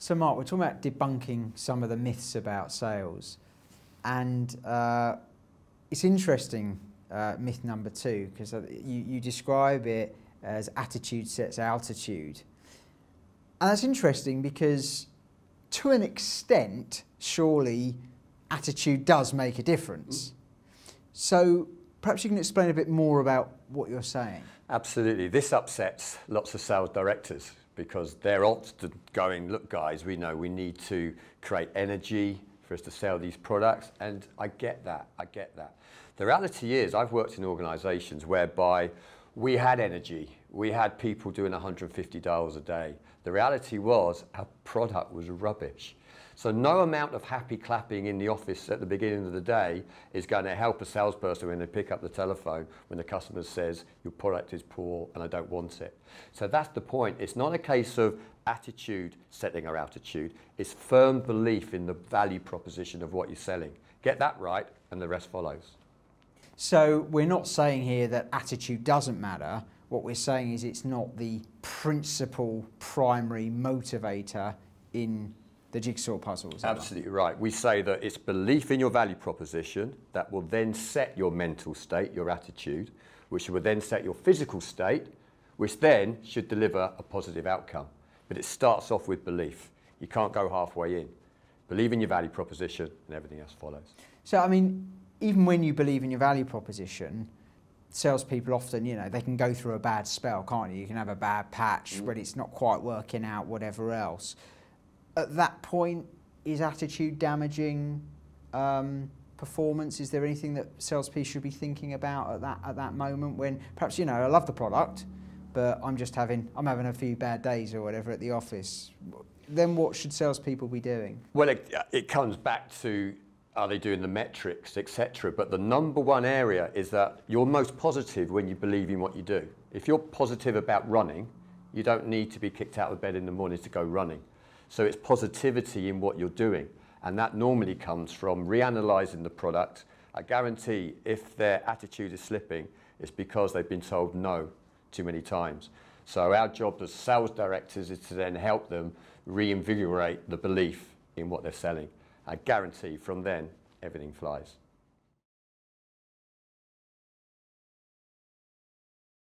So Mark, we're talking about debunking some of the myths about sales, and it's interesting, myth number 2, because you describe it as attitude sets altitude. And that's interesting because to an extent, surely attitude does make a difference. So perhaps you can explain a bit more about what you're saying. Absolutely. This upsets lots of sales directors because they're often going, look guys, we know we need to create energy for us to sell these products, and I get that, I get that. The reality is I've worked in organisations whereby we had energy, we had people doing 150 dials a day. The reality was our product was rubbish. So no amount of happy clapping in the office at the beginning of the day is going to help a salesperson when they pick up the telephone when the customer says your product is poor and I don't want it. So that's the point. It's not a case of attitude setting our altitude. It's firm belief in the value proposition of what you're selling. Get that right and the rest follows. So we're not saying here that attitude doesn't matter. What we're saying is it's not the principal primary motivator in the jigsaw puzzles. Absolutely right. We say that it's belief in your value proposition that will then set your mental state, your attitude, which will then set your physical state, which then should deliver a positive outcome. But it starts off with belief. You can't go halfway in. Believe in your value proposition and everything else follows. So, I mean, even when you believe in your value proposition, salespeople often, you know, they can go through a bad spell, can't you? You can have a bad patch when it's not quite working out, whatever else. At that point, is attitude damaging performance? Is there anything that salespeople should be thinking about at that moment when perhaps, you know, I love the product, but I'm having a few bad days or whatever at the office? Then what should salespeople be doing? Well, it comes back to, are they doing the metrics, etc. But the number one area is that you're most positive when you believe in what you do. If you're positive about running, you don't need to be kicked out of bed in the morning to go running. So it's positivity in what you're doing. And that normally comes from reanalyzing the product. I guarantee if their attitude is slipping, it's because they've been told no too many times. So our job as sales directors is to then help them reinvigorate the belief in what they're selling. I guarantee from then, everything flies.